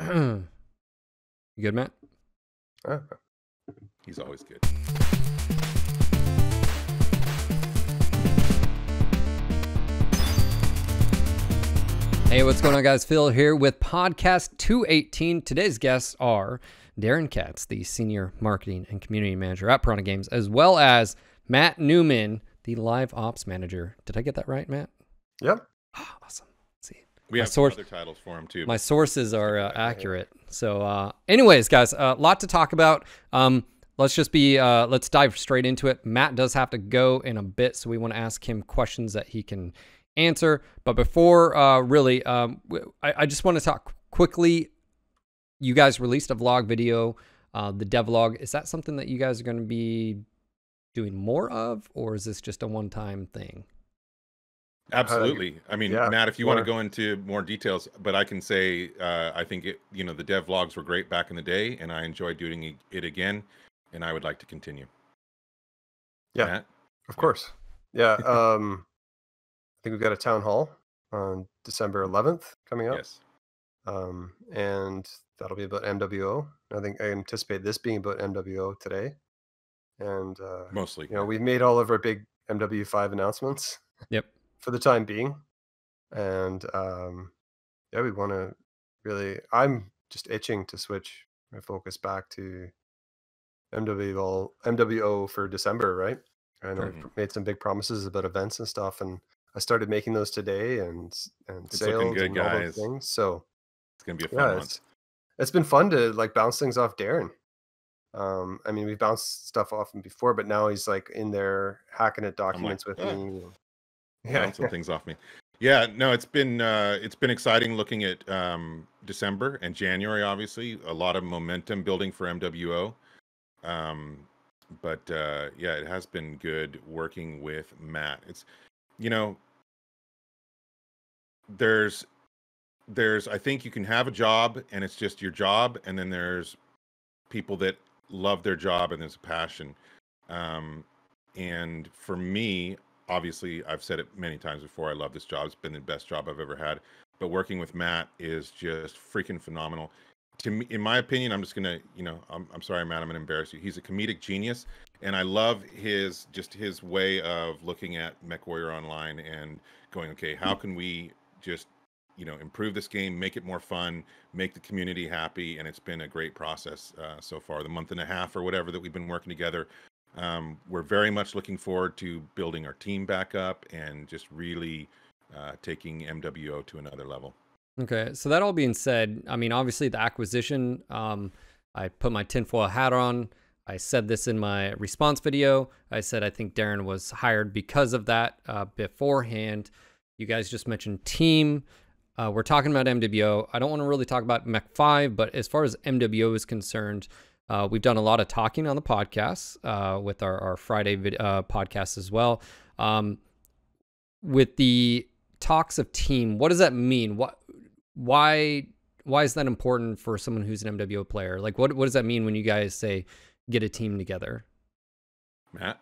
You good, Matt? He's always good. Hey, what's going on, guys? Phil here with podcast 218. Today's guests are Daeron Katz, the Senior Marketing and Community Manager at Piranha Games, as well as Matt Newman, the Live Ops Manager. Did I get that right, Matt? Yep. Awesome. Let's see. We have some other titles for him too. My sources are accurate. So anyways, guys, a lot to talk about. Let's dive straight into it. Matt does have to go in a bit, so we want to ask him questions that he can answer. But before I just want to talk quickly. You guys released a vlog video, the devlog. Is that something that you guys are going to be doing more of, or is this just a one-time thing? Absolutely. I mean, yeah, Matt, if you want to go into more details, but I can say I think the dev vlogs were great back in the day, and I enjoy doing it again, and I would like to continue. Yeah, Matt? of course. Yeah. I think we've got a town hall on December 11th coming up. Yes. And that'll be about MWO. I anticipate this being about MWO today. And Mostly. we've made all of our big MW5 announcements. Yep. For the time being. And we want to I'm just itching to switch my focus back to MWO for December, right? And I've made some big promises about events and stuff, and I started making those today, and It's sales looking good, and all guys. those things. So it's gonna be a fun month. It's been fun to like bounce things off Daeron. I mean, we've bounced stuff off him before, but now he's like in there hacking at documents with me. Bouncing things off me. Yeah, no, it's been exciting looking at December and January. Obviously, a lot of momentum building for MWO. But it has been good working with Matt. It's there's I think you can have a job and it's just your job, and then there's people that love their job and there's a passion. And for me, obviously, I've said it many times before, I love this job. It's been the best job I've ever had. But working with Matt is just freaking phenomenal. To me, in my opinion, I'm just gonna, I'm sorry, Matt, I'm gonna embarrass you. He's a comedic genius, and I love his way of looking at MechWarrior Online and going, okay, how can we just, improve this game, make it more fun, make the community happy, and it's been a great process so far. The month and a half or whatever that we've been working together. We're very much looking forward to building our team back up and just really taking MWO to another level. Okay, so that all being said, I mean, obviously the acquisition, I put my tinfoil hat on. I said this in my response video. I said I think Daeron was hired because of that beforehand. You guys just mentioned team. We're talking about MWO. I don't want to really talk about Mech 5, but as far as MWO is concerned, we've done a lot of talking on the podcast with our Friday podcast as well. With the talks of team, what does that mean? Why is that important for someone who's an MWO player? Like, what does that mean when you guys say get a team together? Matt?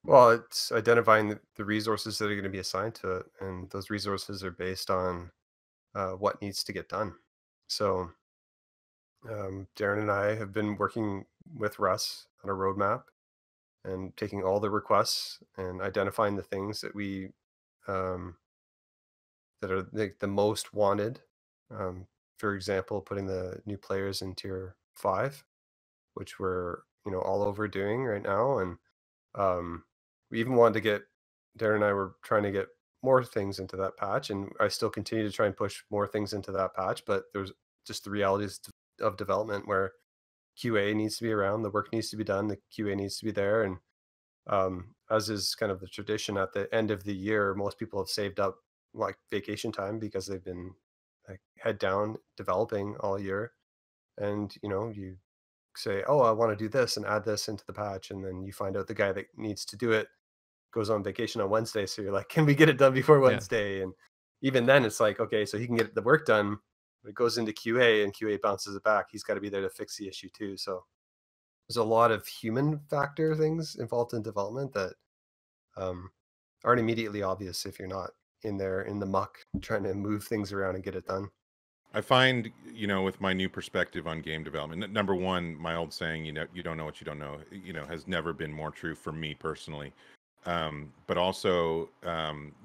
Well, it's identifying the resources that are going to be assigned to it, and those resources are based on what needs to get done. So Daeron and I have been working with Russ on a roadmap and taking all the requests and identifying the things that we that are the most wanted. For example, putting the new players in tier 5, which we're all over doing right now, and we even wanted to get Daeron and I were trying to get more things into that patch, and I still continue to try and push more things into that patch. But there's just the realities of development where QA needs to be around, the work needs to be done, the QA needs to be there, and as is kind of the tradition at the end of the year, most people have saved up like vacation time because they've been like head down developing all year, and you say, oh, I want to do this and add this into the patch, and then you find out the guy that needs to do it goes on vacation on Wednesday, so you're like, can we get it done before Wednesday? And even then it's like, okay, so he can get the work done, but it goes into QA and QA bounces it back. He's got to be there to fix the issue too. So there's a lot of human factor things involved in development that aren't immediately obvious if you're not in there in the muck trying to move things around and get it done. I find, with my new perspective on game development, number one, my old saying, you don't know what you don't know, has never been more true for me personally. But also,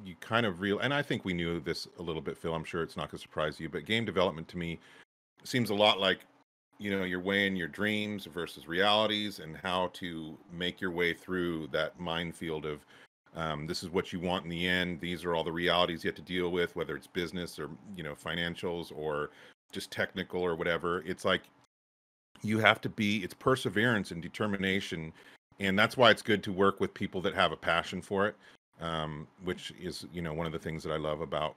you kind of and I think we knew this a little bit, Phil. I'm sure it's not going to surprise you, but game development to me seems a lot like, you're weighing your dreams versus realities and how to make your way through that minefield of, this is what you want in the end. These are all the realities you have to deal with, whether it's business or, financials or just technical or whatever. It's like it's perseverance and determination. And that's why it's good to work with people that have a passion for it, which is, one of the things that I love about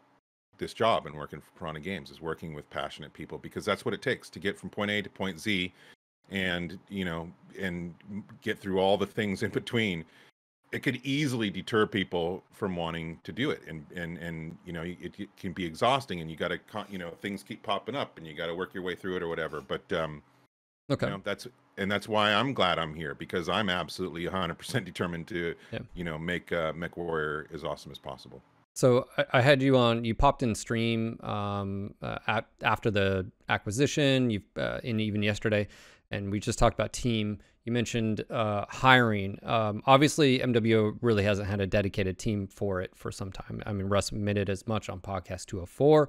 this job and working for Piranha Games is working with passionate people, because that's what it takes to get from point A to point Z and, and get through all the things in between. It could easily deter people from wanting to do it. And it can be exhausting, and you got to, things keep popping up and you got to work your way through it or whatever. But, okay. That's why I'm glad I'm here, because I'm absolutely 100% determined to, make Mech Warrior as awesome as possible. So I had you on. You popped in stream after the acquisition. And even yesterday, and we just talked about team. You mentioned hiring. Obviously, MWO really hasn't had a dedicated team for it for some time. I mean, Russ admitted as much on podcast 204.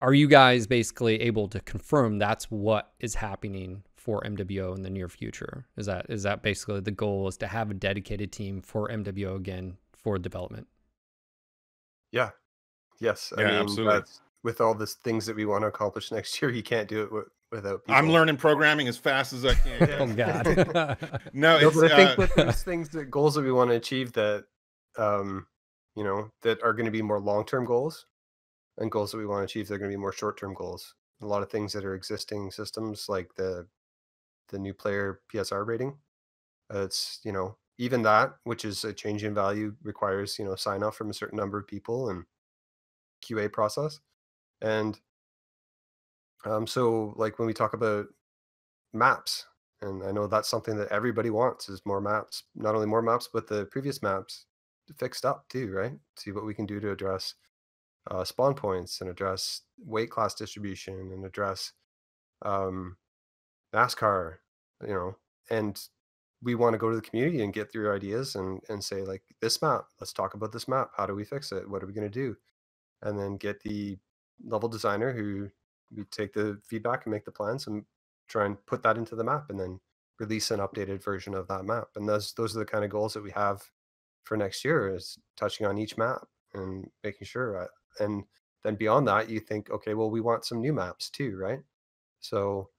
Are you guys basically able to confirm that's what is happening for MWO in the near future? Is that basically the goal, is to have a dedicated team for MWO again for development? Yeah. Yes. I mean, absolutely. With all the things that we want to accomplish next year, you can't do it without people. I'm learning programming as fast as I can. Oh God. No, but I think that there's goals that we want to achieve that, that are going to be more long-term goals, and goals that we want to achieve that are going to be more short-term goals. A lot of things that are existing systems, like the new player PSR rating, it's, even that, which is a change in value, requires, sign off from a certain number of people and QA process. And so like when we talk about maps, and I know that's something that everybody wants, is more maps, not only more maps, but the previous maps fixed up too, right? See what we can do to address spawn points and address weight class distribution and address NASCAR, and we want to go to the community and get through ideas and say, like, this map, let's talk about this map. How do we fix it? What are we going to do? And then get the level designer who we take the feedback and make the plans and try and put that into the map, and then release an updated version of that map. And those are the kind of goals that we have for next year, is touching on each map and making sure. And then beyond that, you think, okay, well, we want some new maps too, right? So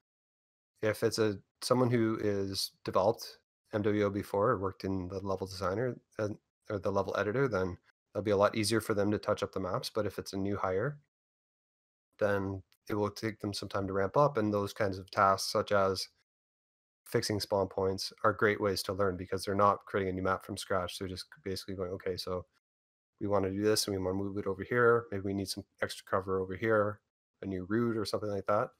if it's someone who is developed MWO before or worked in the level designer or the level editor, then it'll be a lot easier for them to touch up the maps. But if it's a new hire, then it will take them some time to ramp up. And those kinds of tasks, such as fixing spawn points, are great ways to learn, because they're not creating a new map from scratch. They're just basically going, okay, so we want to do this and we want to move it over here. Maybe we need some extra cover over here, a new route or something like that.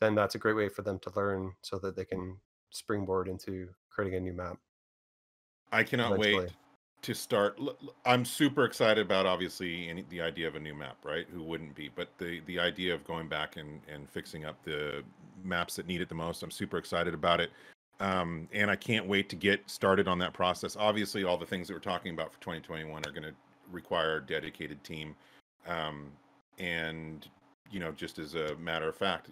Then that's a great way for them to learn, so that they can springboard into creating a new map. I cannot wait to start. I'm super excited about, obviously, the idea of a new map, right? Who wouldn't be? But the idea of going back and fixing up the maps that need it the most, I'm super excited about it. And I can't wait to get started on that process. Obviously, all the things that we're talking about for 2021 are going to require a dedicated team. And, just as a matter of fact,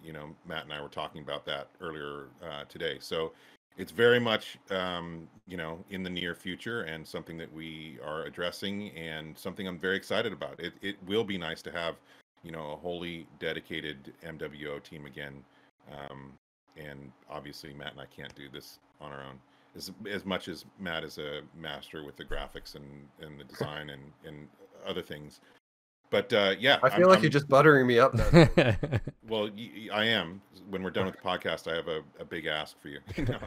Matt and I were talking about that earlier today. So it's very much, in the near future, and something that we are addressing, and something I'm very excited about. It will be nice to have, a wholly dedicated MWO team again. And obviously Matt and I can't do this on our own. As much as Matt is a master with the graphics and the design and other things. But yeah, I feel like you're just buttering me up now. Well, I am. When we're done with the podcast, I have a big ask for you. No,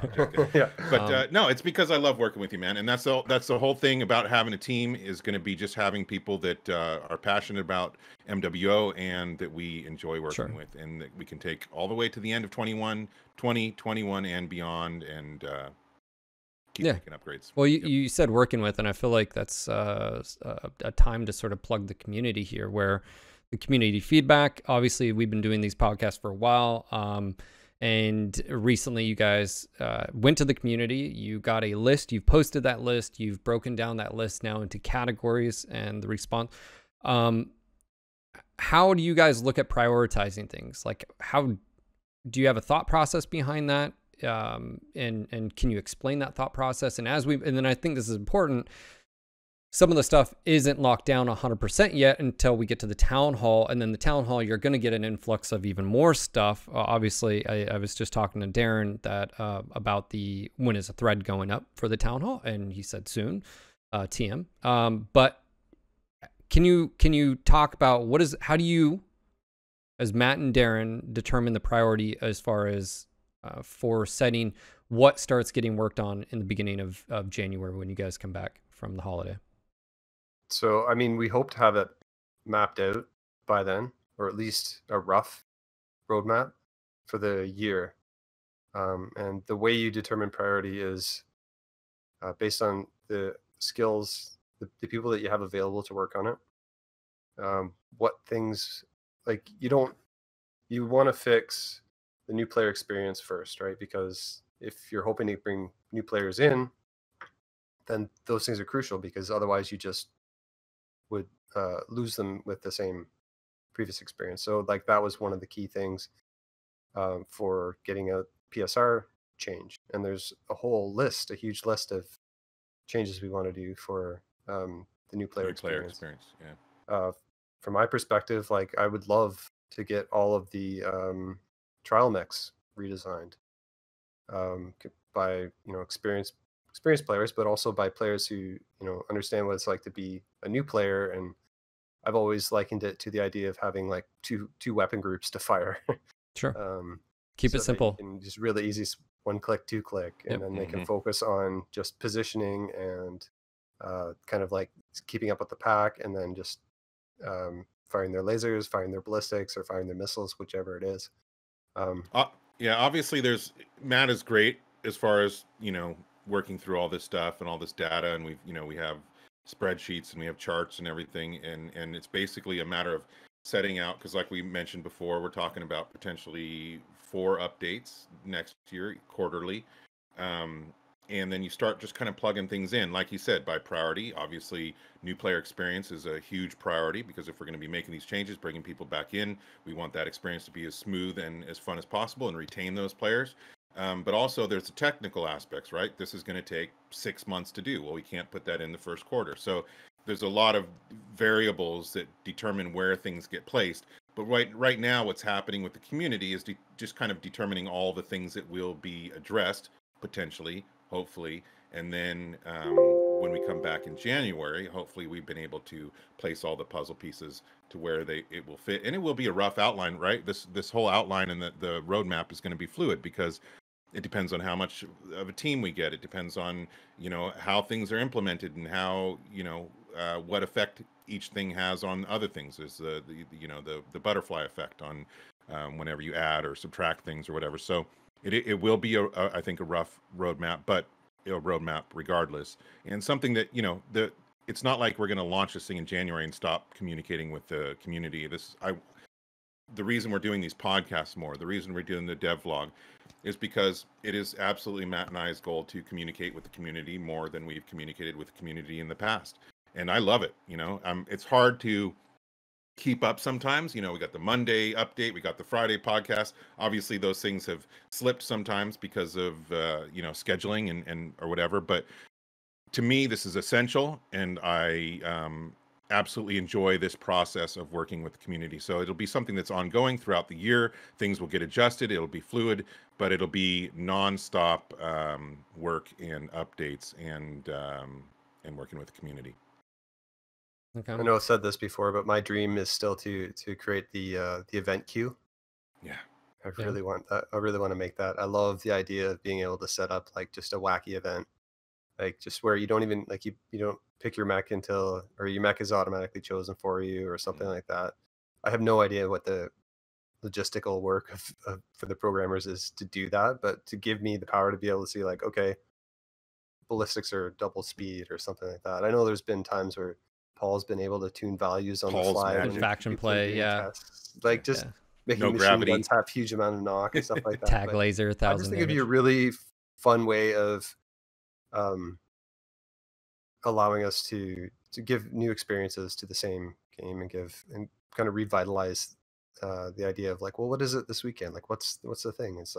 yeah. But no, it's because I love working with you, man. And that's the whole thing about having a team, is going to be just having people that are passionate about MWO and that we enjoy working with, and that we can take all the way to the end of 2021 and beyond, and keep making upgrades. Well, you said working with, and I feel like that's a time to sort of plug the community here, where the community feedback. Obviously, we've been doing these podcasts for a while. And recently you guys went to the community, you got a list, you've posted that list, you've broken down that list now into categories and the response. How do you guys look at prioritizing things? Like, how do you have a thought process behind that? And can you explain that thought process? And then I think this is important. Some of the stuff isn't locked down 100% yet until we get to the town hall. And then the town hall, you're going to get an influx of even more stuff. Obviously, I was just talking to Daeron that about when is a thread going up for the town hall, and he said soon, TM. But can you talk about how do you, as Matt and Daeron, determine the priority as far as for setting what starts getting worked on in the beginning of January when you guys come back from the holiday? So, I mean, we hope to have it mapped out by then, or at least a rough roadmap for the year. And the way you determine priority is based on the skills, the people that you have available to work on it. What things, like, you want to fix the new player experience first, right? Because if you're hoping to bring new players in, then those things are crucial, because otherwise you just would lose them with the same previous experience. So like that was one of the key things for getting a PSR change. And there's a huge list of changes we want to do for the new player experience. Yeah. From my perspective, like I would love to get all of the trial mechs redesigned by experienced players, but also by players who understand what it's like to be a new player. And I've always likened it to the idea of having like two weapon groups to fire. Sure. Keep it simple. And just really easy, 1-click, 2-click, and then they can focus on just positioning and kind of like keeping up with the pack, and then just firing their lasers, firing their ballistics, or firing their missiles, whichever it is. Yeah, obviously Matt is great as far as working through all this stuff and all this data, and we have spreadsheets and we have charts and everything, and it's basically a matter of setting out, because like we mentioned before, we're talking about potentially 4 updates next year quarterly, and then you start just kind of plugging things in, like you said, by priority. Obviously, new player experience is a huge priority, because if we're going to be making these changes, bringing people back in, we want that experience to be as smooth and as fun as possible and retain those players. But also there's the technical aspects, right? This is going to take 6 months to do. Well, we can't put that in the first quarter. So there's a lot of variables that determine where things get placed. But right now, what's happening with the community is just kind of determining all the things that will be addressed, potentially, hopefully. And then when we come back in January, hopefully we've been able to place all the puzzle pieces to where it will fit. And it will be a rough outline, right? This whole outline and the roadmap is going to be fluid, because it depends on how much of a team we get. It depends on, how things are implemented and how, what effect each thing has on other things. There's the butterfly effect on whenever you add or subtract things or whatever. So it will be I think a rough roadmap, but a roadmap regardless, and something that it's not like we're going to launch this thing in January and stop communicating with the community. The reason we're doing these podcasts more, the reason we're doing the dev vlog, is because it is absolutely Matt and I's goal to communicate with the community more than we've communicated with the community in the past. And I love it. It's hard to keep up sometimes. We got the Monday update, we got the Friday podcast. Obviously those things have slipped sometimes because of scheduling and or whatever. But to me, this is essential, and I absolutely enjoy this process of working with the community. So it'll be something that's ongoing throughout the year. Things will get adjusted. It'll be fluid, but it'll be nonstop work and updates and working with the community. Okay. I know I've said this before, but my dream is still to create the event queue. Yeah. I really want that. I really want to make that. I love the idea of being able to set up like just a wacky event, like just where you don't even like you don't pick your mech or your mech is automatically chosen for you or something like that. I have no idea what the logistical work for the programmers is to do that, but to give me the power to be able to see like, okay, ballistics are double speed or something like that. I know there's been times where Paul's been able to tune values on the Paul's fly magic. when Faction people play, doing yeah. tests. Like just Yeah. making No machine gravity. guns have huge amount of knock and stuff like that. Tag But laser, I just 1,000 think it'd be a damage. really fun way of allowing us to give new experiences to the same game and kind of revitalize the idea of like, well, what is it this weekend? Like, what's the thing? It's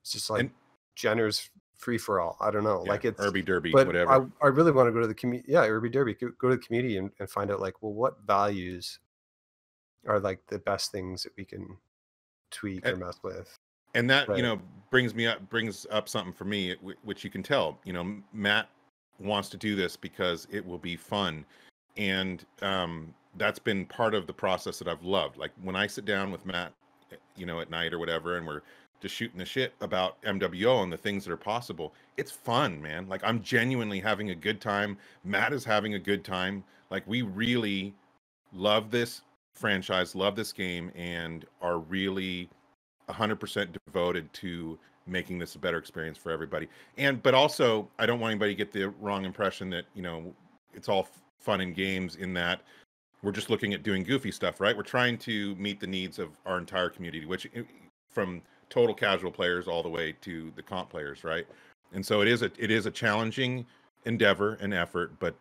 just like And Jenner's free for all. I don't know. yeah, Like it's Irby Derby, but whatever. I really want to go to the community. Yeah, Irby Derby. Go to the community and find out like, well, what values are like the best things that we can tweak or And, mess with. and that, Right. you know, brings up something for me, which you can tell, you know, Matt wants to do this because it will be fun. And that's been part of the process that I've loved. Like when I sit down with Matt, you know, at night or whatever, and we're just shooting the shit about MWO and the things that are possible, it's fun, man. Like I'm genuinely having a good time. Matt is having a good time. Like we really love this franchise, love this game, and are really 100% devoted to making this a better experience for everybody. But also, I don't want anybody to get the wrong impression that, you know, it's all fun and games in that we're just looking at doing goofy stuff, right? We're trying to meet the needs of our entire community, which from total casual players all the way to the comp players, right? And so it is a challenging endeavor and effort, but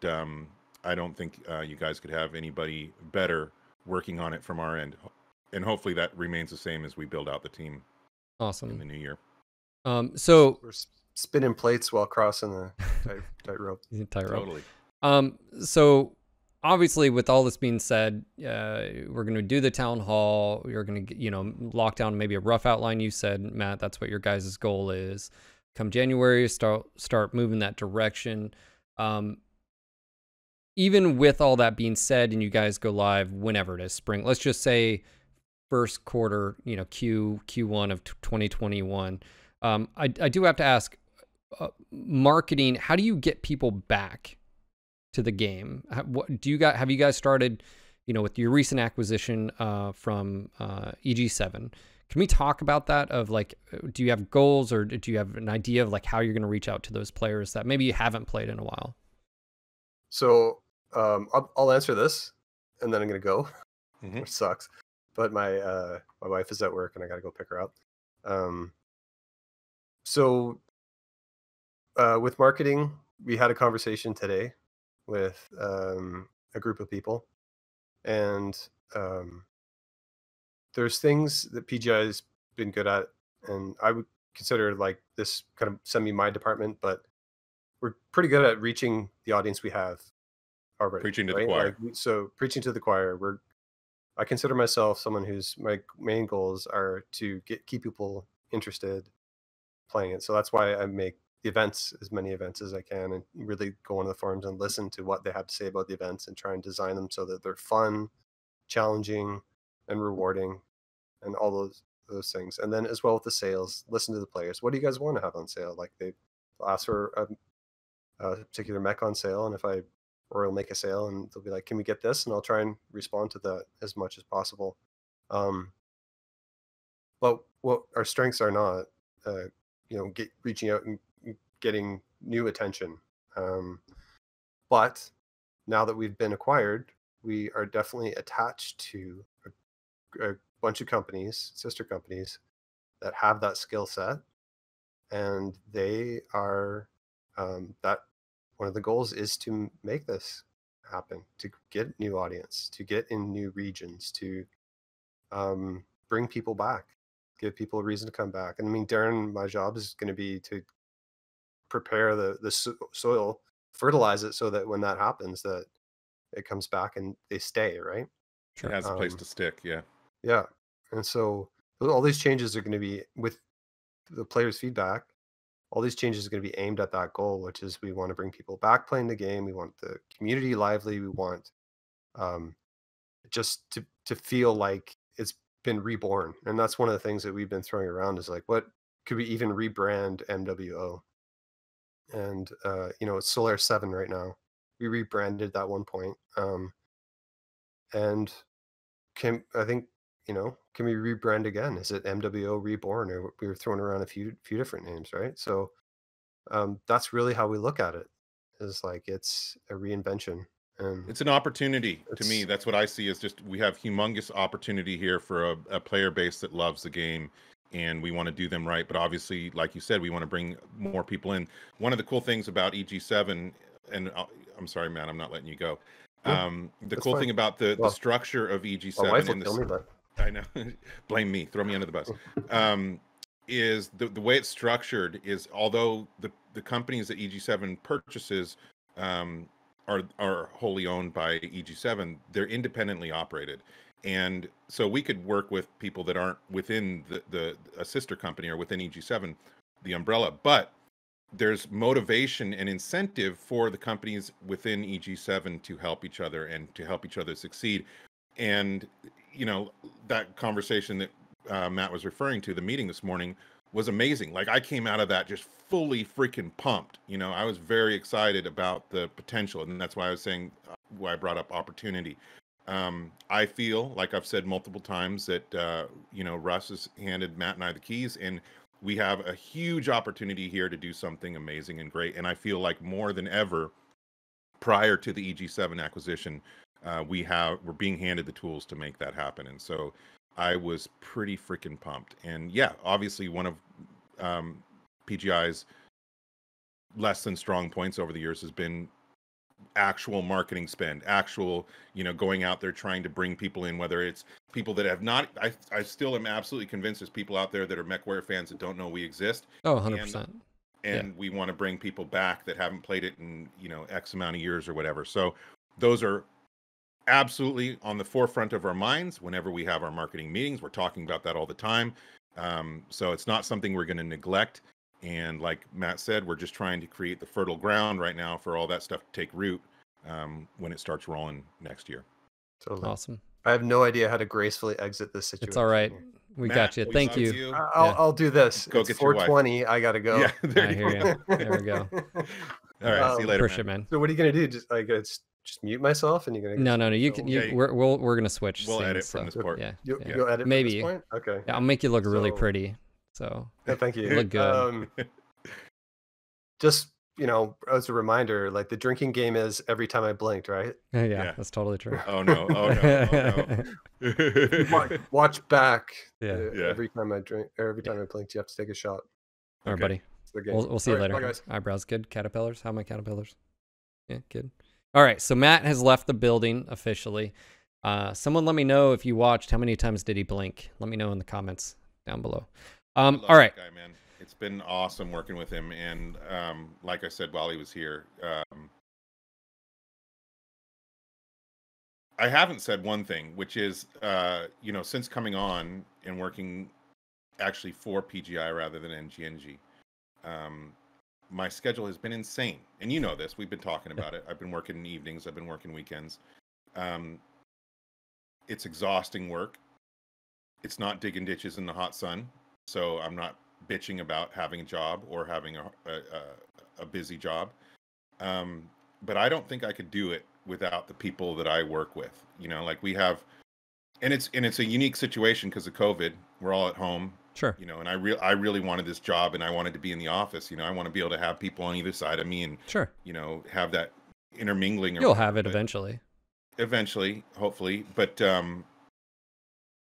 I don't think you guys could have anybody better working on it from our end. And hopefully that remains the same as we build out the team in the Awesome. new year. So We're spinning plates while crossing the tightrope. tightrope. Totally. So obviously, with all this being said, we're going to do the town hall. We're going to, you know, lock down maybe a rough outline. You said, Matt, that's what your guys' goal is. Come January, start moving that direction. Even with all that being said, and you guys go live whenever it is, spring. Let's just say first quarter, you know, Q1 of 2021. I do have to ask, marketing. How do you get people back to the game? Have you guys started, you know, with your recent acquisition from EG7? Can we talk about that? Of like, do you have goals, or do you have an idea of like how you're going to reach out to those players that maybe you haven't played in a while? So I'll answer this, and then I'm gonna go, Mhm. which sucks. But my wife is at work, and I gotta go pick her up. So with marketing, we had a conversation today with a group of people, and there's things that PGI has been good at, and I would consider like this kind of semi my department, but we're pretty good at reaching the audience we have already. Preaching to the right? choir. Like, so preaching to the choir. I consider myself someone whose my main goals are to keep people interested playing it. So that's why I make the events, as many events as I can, and really go into the forums and listen to what they have to say about the events and try and design them so that they're fun, challenging, and rewarding, and all those things. And then as well with the sales, listen to the players. What do you guys want to have on sale? Like they ask for a particular mech on sale, and or I'll make a sale, and they'll be like, "Can we get this?" And I'll try and respond to that as much as possible. But what our strengths are not, you know, reaching out and getting new attention. But now that we've been acquired, we are definitely attached to a bunch of companies, sister companies, that have that skill set, and they are that one of the goals is to make this happen, to get new audience, to get in new regions, to bring people back, give people a reason to come back. And I mean, Daeron, my job is going to be to prepare the soil, fertilize it so that when that happens, that it comes back and they stay, right? It has a place to stick. Yeah. Yeah. And so all these changes are going to be with the players' feedback. All these changes are going to be aimed at that goal, which is we want to bring people back playing the game. We want the community lively. We want just to feel like it's been reborn. And that's one of the things that we've been throwing around is like, what could we even rebrand MWO? And you know, it's Solar 7 right now. We rebranded that one point. And I think, you know, can we rebrand again? Is it MWO Reborn? Or we were throwing around a few different names, right? So that's really how we look at it, is like it's a reinvention. And it's an opportunity to me. it's That's what I see, is just we have humongous opportunity here for a player base that loves the game, and we want to do them right. But obviously, like you said, we want to bring more people in. One of the cool things about EG7, and I'm sorry, man, I'm not letting you go. no, The it's cool fine. thing about the Well, structure of my EG7 wife will and kill me, the, but I know, blame me, throw me under the bus. Is the way it's structured is, although the companies that EG7 purchases are wholly owned by EG7, they're independently operated. And so we could work with people that aren't within a sister company or within EG7, the umbrella, but there's motivation and incentive for the companies within EG7 to help each other and to help each other succeed. And, you know, that conversation that Matt was referring to, the meeting this morning, was amazing. Like, I came out of that just fully freaking pumped. You know, I was very excited about the potential. And that's why I was saying, why I brought up opportunity. I feel like I've said multiple times that, you know, Russ has handed Matt and I the keys, and we have a huge opportunity here to do something amazing and great. And I feel like more than ever, prior to the EG7 acquisition, we're being handed the tools to make that happen. And so I was pretty freaking pumped. And yeah, obviously one of PGI's less than strong points over the years has been actual marketing spend, actual, you know, going out there trying to bring people in, whether it's people that have not, I still am absolutely convinced there's people out there that are MechWarrior fans that don't know we exist. Oh, 100%. And we want to bring people back that haven't played it in, you know, X amount of years or whatever. So those are absolutely on the forefront of our minds whenever we have our marketing meetings. We're talking about that all the time. So it's not something we're going to neglect. And like Matt said, we're just trying to create the fertile ground right now for all that stuff to take root when it starts rolling next year. totally Awesome. I have no idea how to gracefully exit this situation. It's all right. here. We Matt, got you. we Thank love you. I'll do this. Go It's get your wife. 4:20. I gotta go. Yeah, there I you hear go. you. There we go. All right, see you later, Appreciate it, man. So what are you gonna do? Just like just mute myself and you're gonna No. You can. Yeah, We're gonna switch. We'll soon, edit from so, this part. Yeah. you'll edit Maybe. from this point? Okay. Yeah, I'll make you look really So- pretty. So Yeah, thank you. You look good. Just, you know, as a reminder, like the drinking game is every time I blinked, right? yeah, Yeah. that's totally true. Oh no! Oh no! Oh no! Watch back. Yeah. Yeah. Every time I drink, or every time I blinked, you have to take a shot. All right, Okay. buddy. It's the game. We'll see you All right, later. bye, guys. Eyebrows good. Caterpillars. How are my caterpillars? Yeah, good. All right. So Matt has left the building officially. Someone let me know if you watched. How many times did he blink? Let me know in the comments down below. I love All right. that guy, man. It's been awesome working with him, and like I said while he was here, I haven't said one thing, which is, you know, since coming on and working actually for PGI rather than NGNG, my schedule has been insane. And you know this, we've been talking about it. I've been working in evenings, I've been working weekends. It's exhausting work. It's not digging ditches in the hot sun. So I'm not bitching about having a job or having a busy job. But I don't think I could do it without the people that I work with. You know, like we have, and it's a unique situation because of COVID. We're all at home. Sure. You know, and I really wanted this job, and I wanted to be in the office. You know, I want to be able to have people on either side of me, and Sure. you know, have that intermingling. You'll have it eventually. Eventually, hopefully. But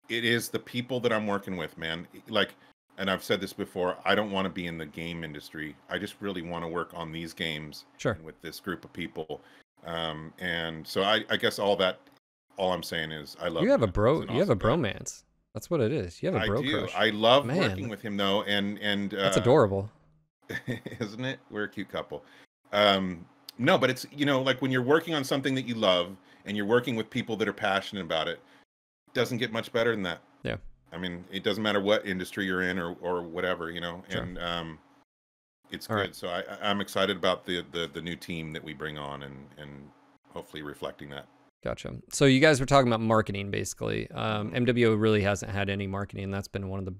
it is the people that I'm working with, man. Like, and I've said this before, I don't want to be in the game industry. I just really want to work on these games. Sure. And with this group of people. And so I guess all I'm saying is I love You have a Matt. bro. He's an You have a awesome guy. bromance. That's what it is. You have a bro I do. crush. I love Man. working with him though, and That's adorable. isn't it? We're a cute couple. No, but it's, you know, like when you're working on something that you love and you're working with people that are passionate about it, it doesn't get much better than that. Yeah. I mean, it doesn't matter what industry you're in or whatever, you know. Sure. And it's All good. right. So I'm excited about the new team that we bring on and hopefully reflecting that. Gotcha. So you guys were talking about marketing, basically. MWO really hasn't had any marketing. That's been one of the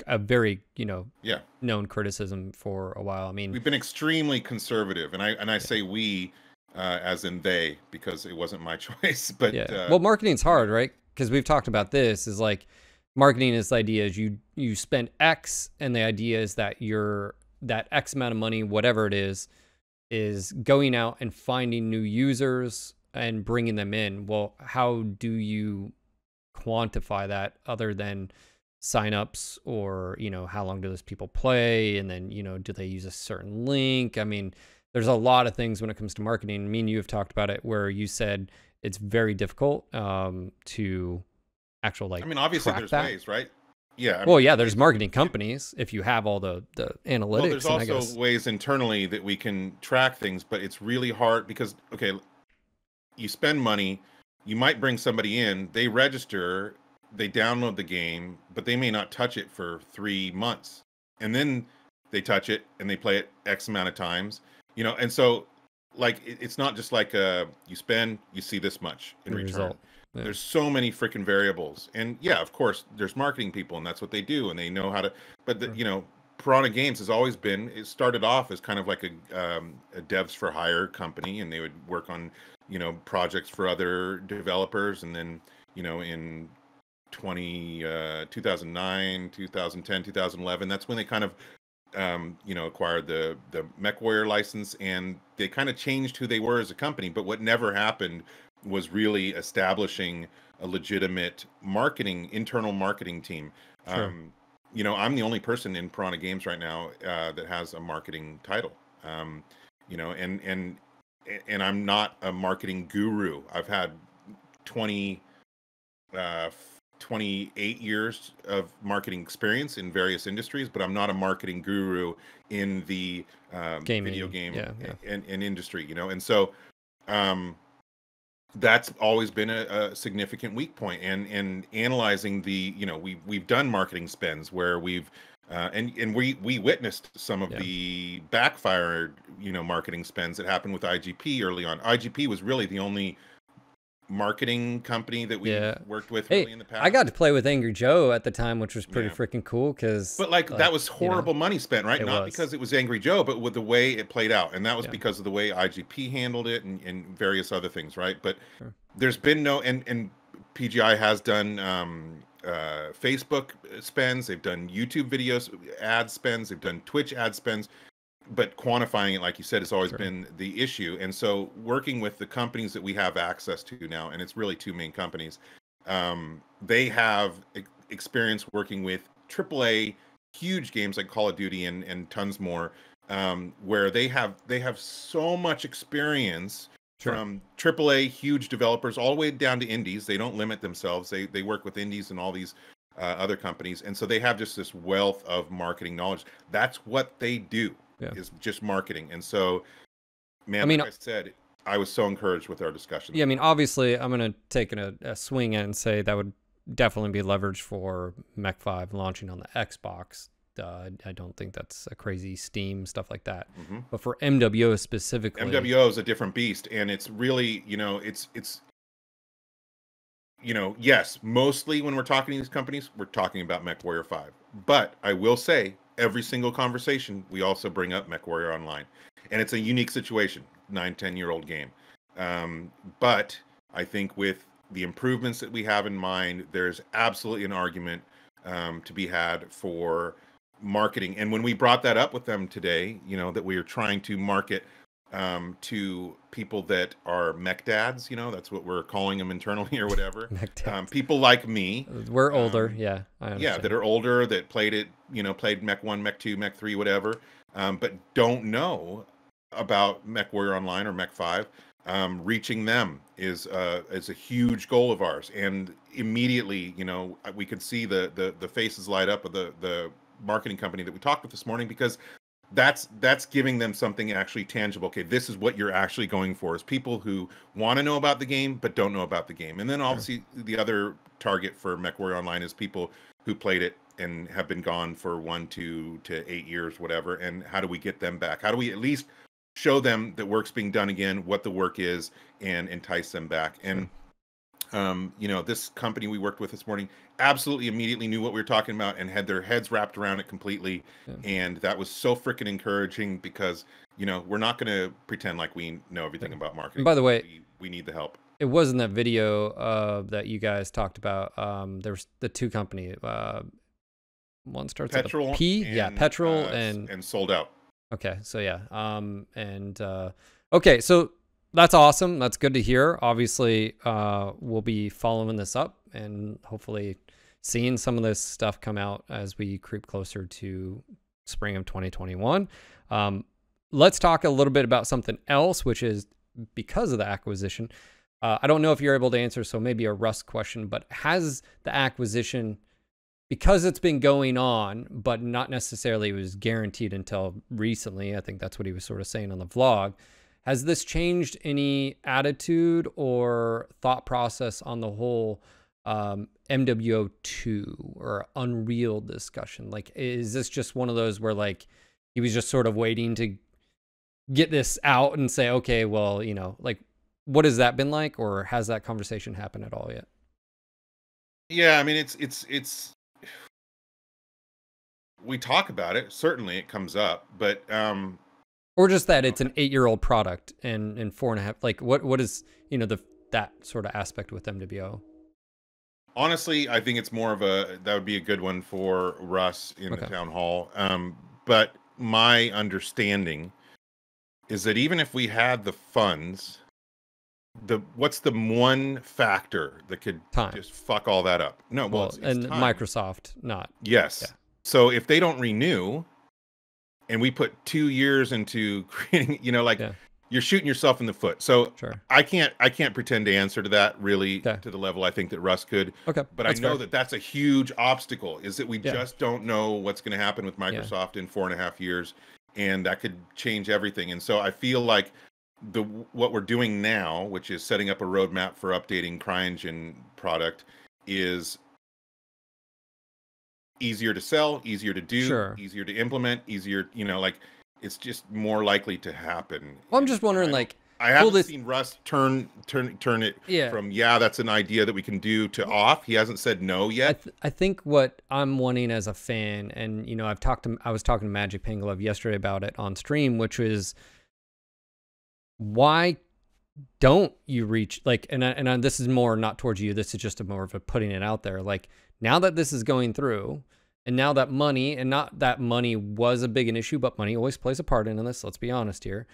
a very, you know, Yeah. known criticism for a while. I mean, We've been extremely conservative, and I say we as in they, because it wasn't my choice. But yeah. Well, marketing's hard, right? Because we've talked about this. Is like marketing is the idea is you spend X, and the idea is that that X amount of money, whatever it is going out and finding new users, and bringing them in. Well, how do you quantify that other than signups, or, you know, how long do those people play? And then, you know, do they use a certain link? I mean, there's a lot of things when it comes to marketing. Me and you have talked about it, where you said it's very difficult to actual, like, I mean, obviously there's ways, right? Yeah. I well, mean, yeah, there's marketing companies if you have all the analytics. well, there's and also ways internally that we can track things, but it's really hard because, okay, you spend money, you might bring somebody in, they register, they download the game, but they may not touch it for 3 months. And then they touch it and they play it X amount of times, you know? And so, like, it's not just like you spend, you see this much in return. Result. Yeah. There's so many freaking variables. And yeah, of course, there's marketing people, and that's what they do, and they know how to, but you know, Piranha Games has always been, it started off as kind of like a devs for hire company, and they would work on, you know, projects for other developers. And then, you know, in 2009, 2010, 2011, that's when they kind of you know, acquired the MechWarrior license, and they kind of changed who they were as a company. But what never happened was really establishing a legitimate internal marketing team. Sure. You know, I'm the only person in Piranha Games right now that has a marketing title. You know, and I'm not a marketing guru. I've had 28 years of marketing experience in various industries, but I'm not a marketing guru in the Gaming, video game yeah. and industry, you know. And so that's always been a significant weak point. And analyzing the, you know, we've done marketing spends where we've and we witnessed some of the backfired, you know, marketing spends that happened with IGP early on. IGP was really the only marketing company that we worked with really in the past. I got to play with Angry Joe at the time, which was pretty freaking cool, because but like that was horrible money spent, right? Not because it was Angry Joe, but with the way it played out. And that was because of the way IGP handled it and various other things, right? But there's been no, and PGI has done Facebook spends, they've done YouTube videos ad spends, they've done Twitch ad spends, but quantifying it, like you said, has always been the issue. And so working with the companies that we have access to now, and it's really two main companies, they have experience working with AAA huge games like Call of Duty and tons more, where they have so much experience from AAA huge developers all the way down to indies. They don't limit themselves. They work with indies and all these other companies. And so they have just this wealth of marketing knowledge. That's what they do. Is just marketing. And so, man, I mean, like I said, I was so encouraged with our discussion. Yeah, I mean, obviously, I'm going to take a swing at and say that would definitely be leveraged for Mech 5 launching on the Xbox. I don't think that's a crazy Steam, stuff like that. But for MWO specifically... MWO is a different beast, and it's really, you know, it's you know, yes, mostly when we're talking to these companies, we're talking about MechWarrior 5. But I will say, every single conversation, we also bring up MechWarrior Online. And it's a unique situation, 9-10-year-old game. But I think with the improvements that we have in mind, there's absolutely an argument to be had for marketing. And when we brought that up with them today, you know, that we are trying to market to people that are mech dads, you know, that's what we're calling them internally or whatever. People like me. We're older, that are older, that played it, you know, played Mech 1, Mech 2, Mech 3, whatever, but don't know about MechWarrior Online or Mech 5. Reaching them is a huge goal of ours. And immediately, you know, we could see the faces light up of the marketing company that we talked with this morning, because that's giving them something actually tangible. Okay, this is what you're actually going for, is people who want to know about the game but don't know about the game. And then obviously the other target for MechWarrior Online is people who played it and have been gone for 1 to 8 years, whatever. And how do we get them back? How do we at least show them that work's being done again, what the work is, and entice them back? And you know, this company we worked with this morning absolutely immediately knew what we were talking about and had their heads wrapped around it completely. And that was so freaking encouraging, because, you know, we're not going to pretend like we know everything about marketing. And by the way, we need the help. It wasn't that video that you guys talked about. There's the two company. One starts Petrol with a P. Petrol and Sold Out. Okay, so okay, so That's awesome. That's good to hear. Obviously, we'll be following this up and hopefully seeing some of this stuff come out as we creep closer to spring of 2021. Let's talk a little bit about something else, which is because of the acquisition. I don't know if you're able to answer, so maybe a Russ question, but has the acquisition, because it's been going on, but not necessarily was guaranteed until recently, I think that's what he was sort of saying on the vlog, has this changed any attitude or thought process on the whole MWO 2 or Unreal discussion? Like, is this just one of those where like he was just sort of waiting to get this out and say, okay, well, you know, like, what has that been like, or has that conversation happened at all yet? Yeah, I mean, it's we talk about it. Certainly it comes up, but or just that it's an 8-year-old product and 4.5, like what is, you know, that sort of aspect with MWO? Honestly, I think it's more of that would be a good one for Russ in the town hall. But my understanding is that even if we had the funds, what's the one factor that could just fuck all that up? No, well, it's and time. Microsoft not. Yes. Yeah. So if they don't renew, and we put 2 years into creating, you know, like you're shooting yourself in the foot. So I can't pretend to answer to that really to the level I think that Russ could. Okay. But I know that that's a huge obstacle, is that we just don't know what's going to happen with Microsoft in 4.5 years, and that could change everything. And so I feel like what we're doing now, which is setting up a roadmap for updating CryEngine product, is easier to sell, easier to do, easier to implement, easier, you know, like it's just more likely to happen. Well, I'm just wondering, like, I haven't seen Russ turn it from that's an idea that we can do to off. He hasn't said no yet. I think what I'm wanting as a fan, and you know, I was talking to Magic Panglove yesterday about it on stream, which was, why don't you reach, like, and this is more not towards you, this is just more of a putting it out there, like, now that this is going through, and now that money, and not that money was a big an issue, but money always plays a part in this, let's be honest here,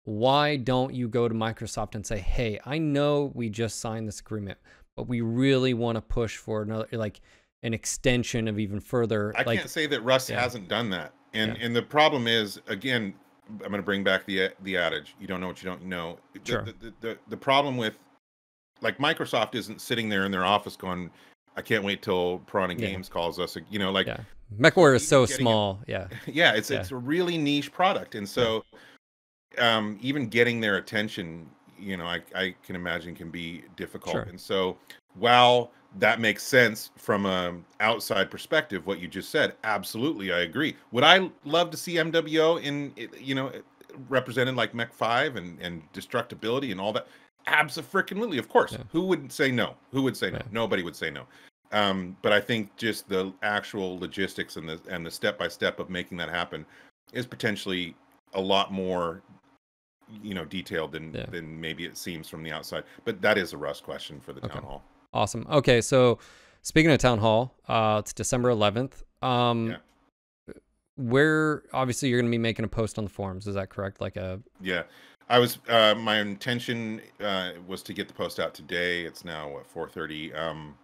why don't you go to Microsoft and say, hey, I know we just signed this agreement, but we really want to push for another, like, an extension of even further. I can't say that Russ hasn't done that. And the problem is, again, I'm going to bring back the adage, you don't know what you don't know. The problem with, like, Microsoft isn't sitting there in their office going, I can't wait till Piranha Games calls us, you know, like MechWarrior is so small. It's a really niche product. And so even getting their attention, you know, I can imagine can be difficult. And so while that makes sense from a outside perspective, what you just said, absolutely, I agree. Would I love to see MWO in, you know, represented like Mech 5 and destructibility and all that? Absolutely, of course. Who would say no? Who would say no? Nobody would say no. But I think just the actual logistics and the step-by-step of making that happen is potentially a lot more, you know, detailed than maybe it seems from the outside. But that is a Russ question for the town hall. Awesome. Okay, so speaking of town hall, it's December 11th. Where, obviously, you're going to be making a post on the forums. Is that correct? Like a I was my intention was to get the post out today. It's now what, 4:30.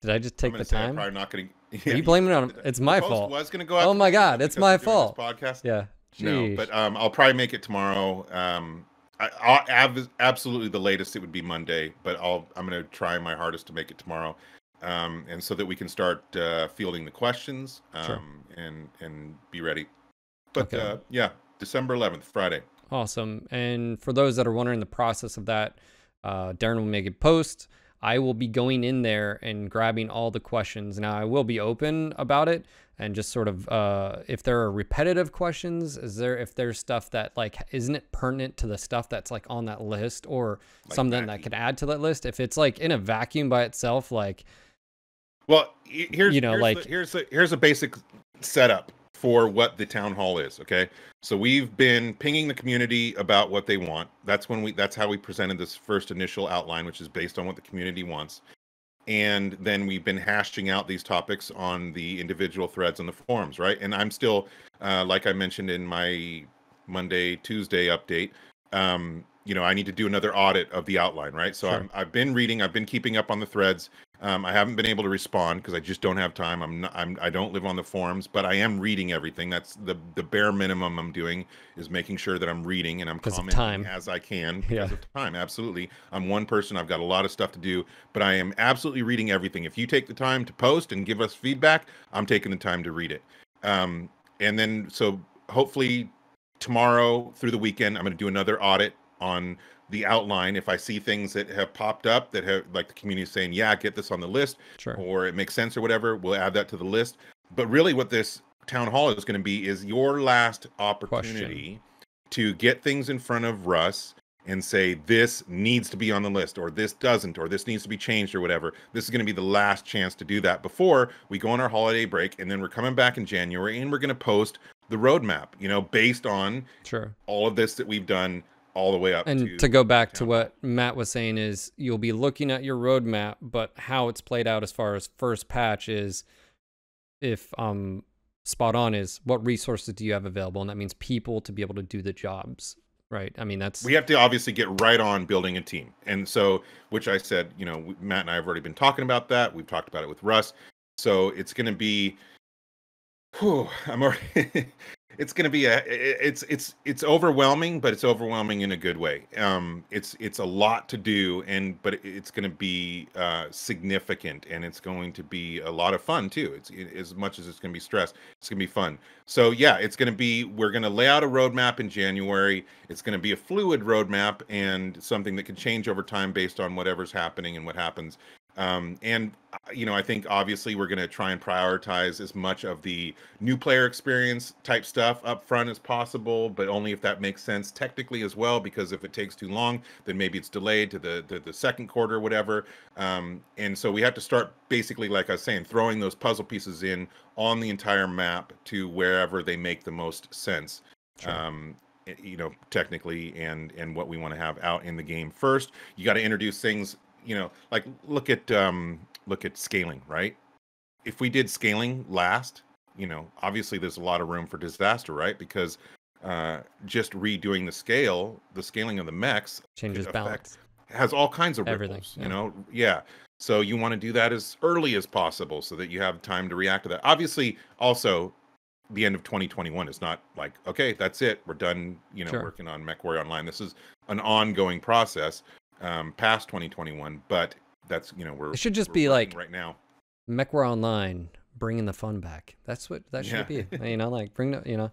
Did I just take the time? I'm probably not going to. Are you blaming it on? It's my fault. Was going to go out. Oh my God, it's my fault. Podcast. Yeah. Jeez. No, but I'll probably make it tomorrow. I'll absolutely the latest it would be Monday, but I'm going to try my hardest to make it tomorrow, and so that we can start fielding the questions and be ready. But December 11th, Friday. Awesome. And for those that are wondering the process of that, Daeron will make a post. I will be going in there and grabbing all the questions. Now, I will be open about it and just sort of, if there are repetitive questions, if there's stuff that, like, isn't it pertinent to the stuff that's, like, on that list, or like something that could add to that list? If it's, like, in a vacuum by itself, like... Well, here's a basic setup for what the town hall is. Okay, so we've been pinging the community about what they want. That's how we presented this first initial outline, which is based on what the community wants. And then we've been hashing out these topics on the individual threads on the forums, right? And I'm still, like I mentioned in my Monday, Tuesday update, I need to do another audit of the outline, right? So Sure. I've been reading, I've been keeping up on the threads. I haven't been able to respond because I just don't have time. I don't live on the forums, but I am reading everything. That's the bare minimum I'm doing, is making sure that I'm reading and I'm commenting as I can because of time. Absolutely. I'm one person. I've got a lot of stuff to do, but I am absolutely reading everything. If you take the time to post and give us feedback, I'm taking the time to read it. And then, so hopefully tomorrow through the weekend, I'm going to do another audit on the outline. If I see things that have popped up that have, like, the community saying, yeah, get this on the list, or it makes sense or whatever, we'll add that to the list. But really what this town hall is going to be is your last opportunity to get things in front of Russ and say, this needs to be on the list, or this doesn't, or this needs to be changed, or whatever. This is going to be the last chance to do that before we go on our holiday break. And then we're coming back in January and we're going to post the roadmap, based on all of this that we've done all the way up. And to go back to what Matt was saying, is you'll be looking at your roadmap, but how it's played out as far as first patch is, if spot on, is what resources do you have available? And that means people to be able to do the jobs, right? I mean, we have to obviously get right on building a team. And so, which I said, Matt and I have already been talking about that. We've talked about it with Russ. So it's going to be, it's going to be it's overwhelming, but it's overwhelming in a good way. It's a lot to do, but it's going to be significant, and it's going to be a lot of fun too. It's as much as it's going to be stress, it's going to be fun. So yeah, we're going to lay out a roadmap in January. It's going to be a fluid roadmap and something that can change over time based on whatever's happening and what happens. I think obviously we're going to try and prioritize as much of the new player experience type stuff up front as possible, but only if that makes sense technically as well, because if it takes too long, then maybe it's delayed to the second quarter or whatever. And so we have to start, basically, like I was saying, throwing those puzzle pieces in on the entire map to wherever they make the most sense. Technically, and what we want to have out in the game first. You got to introduce things, like look at scaling, right? If we did scaling last, obviously there's a lot of room for disaster, right? Because just redoing the scaling of the mechs changes balance, has all kinds of ripples, So you want to do that as early as possible so that you have time to react to that. Obviously, also, the end of 2021 is not like, okay, that's it, we're done, working on MechWarrior Online. This is an ongoing process past 2021, but that's, it should just be like right now, MechWarrior Online, bringing the fun back. That's what that should be. Like bring the,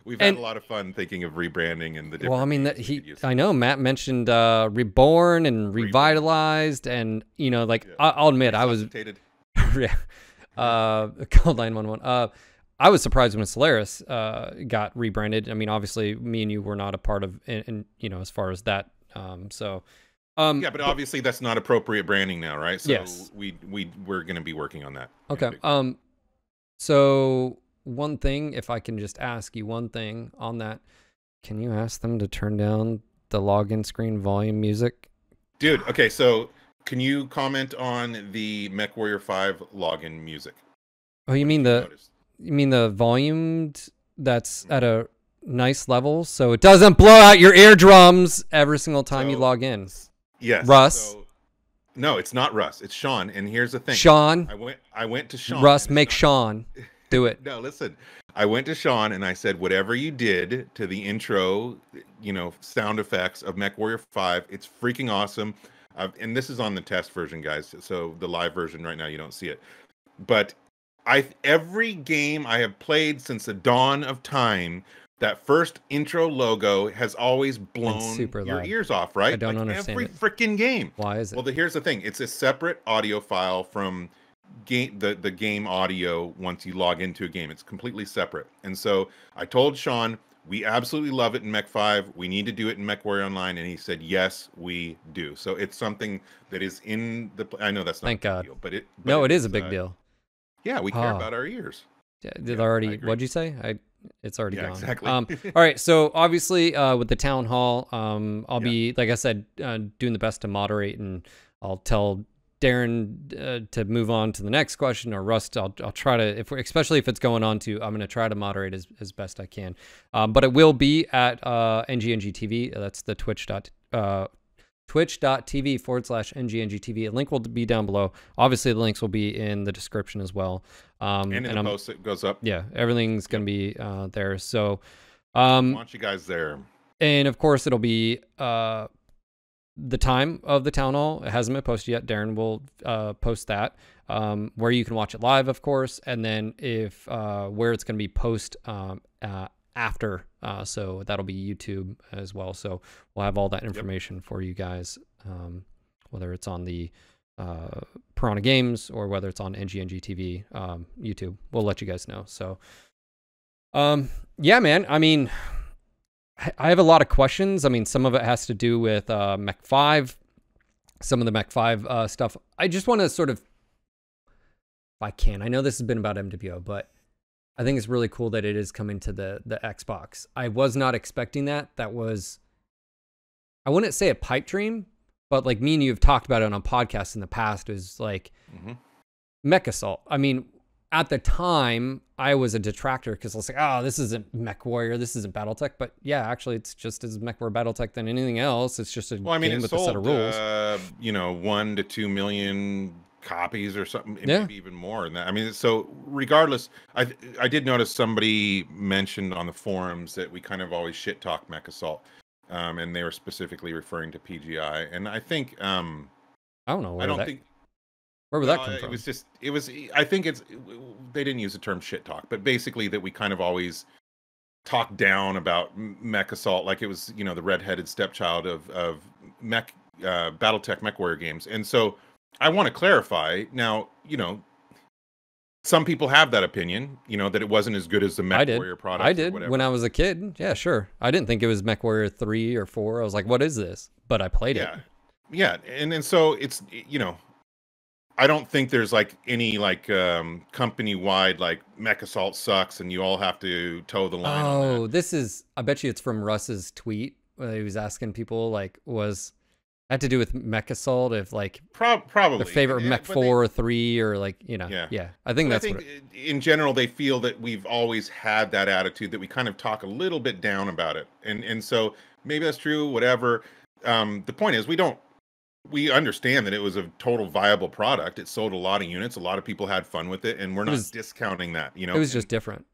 we've had a lot of fun thinking of rebranding and the different. Well, I mean, I know Matt mentioned Reborn and Revitalized, and I'll admit I was called 911. I was surprised when Solaris got rebranded. I mean, obviously, me and you were not a part of, and as far as that. But obviously that's not appropriate branding now, right? So yes. we're going to be working on that. Okay. So one thing, if I can just ask you one thing on that, can you ask them to turn down the login screen volume music? Dude, okay, so can you comment on the MechWarrior 5 login music? Oh, you mean the volume that's at a nice level, so it doesn't blow out your eardrums every single time you log in? Yes. Russ. No, it's not Russ. It's Sean. And here's the thing. Sean. I went to Sean. Russ, make Sean do it. No, listen. I went to Sean and I said, whatever you did to the intro, sound effects of MechWarrior 5, it's freaking awesome. And this is on the test version, guys. So the live version right now, you don't see it. But every game I have played since the dawn of time, that first intro logo has always blown your ears off, right? I don't understand every freaking game. Why is it? Well, here's the thing. It's a separate audio file from the game audio once you log into a game. It's completely separate. And so I told Sean, we absolutely love it in Mech 5. We need to do it in MechWarrior Online. And he said, yes, we do. So it's something that is in the... I know that's not Thank God. Deal, but it is a big deal. Yeah, we care about our ears. Yeah, what'd you say? It's already gone. Exactly. All right. So obviously, with the town hall, I'll be, like I said, doing the best to moderate, and I'll tell Daeron to move on to the next question, or Rust, I'll try to, especially if it's going on to, I'm going to try to moderate as best I can. But it will be at NGNG TV. That's the twitch.tv/NGNGTV. A link will be down below. Obviously, the links will be in the description as well. And in the post it goes up. Yeah, everything's going to be there. So I want you guys there. And of course, it'll be the time of the town hall. It hasn't been posted yet. Daeron will post that, where you can watch it live, of course, and then if where it's going to be post after. So that'll be YouTube as well. So we'll have all that information for you guys, whether it's on the Piranha Games or whether it's on NGNG TV, YouTube. We'll let you guys know. So, yeah, man. I mean, I have a lot of questions. I mean, some of it has to do with Mech 5, some of the Mech 5 stuff. I just want to sort of, if I can, I know this has been about MWO, but I think it's really cool that it is coming to the Xbox. I was not expecting that. That was, I wouldn't say a pipe dream, but like me and you have talked about it on a podcast in the past, is like Mech Assault. I mean, at the time, I was a detractor because I was like, oh, this isn't Mech Warrior, this isn't Battletech. But yeah, actually, it's just as Mech Warrior Battletech than anything else. It's just a game with a set of rules. 1 to 2 million copies or something, maybe even more than that. I mean, so regardless, I did notice somebody mentioned on the forums that we kind of always shit talk Mech Assault, and they were specifically referring to PGI. And I think I don't know. Where would that come from? I think they didn't use the term shit talk, but basically that we kind of always talk down about Mech Assault like it was, the redheaded stepchild of Battletech Mech Warrior games. And so I want to clarify now, some people have that opinion, that it wasn't as good as the Mech Warrior product. I did when I was a kid. Yeah, sure. I didn't think it was Mech Warrior 3 or 4. I was like, what is this? But I played it. Yeah. And so it's, I don't think there's like any company-wide Mech Assault sucks and you all have to toe the line. Oh, this is, I bet you it's from Russ's tweet where he was asking people had to do with Mech Assault, if probably their favorite Mech 4 or 3 or yeah. I think in general they feel that we've always had that attitude that we kind of talk a little bit down about it, and so maybe that's true. Whatever. The point is, we understand that it was a total viable product. It sold a lot of units. A lot of people had fun with it, and we're not discounting that. It was just different.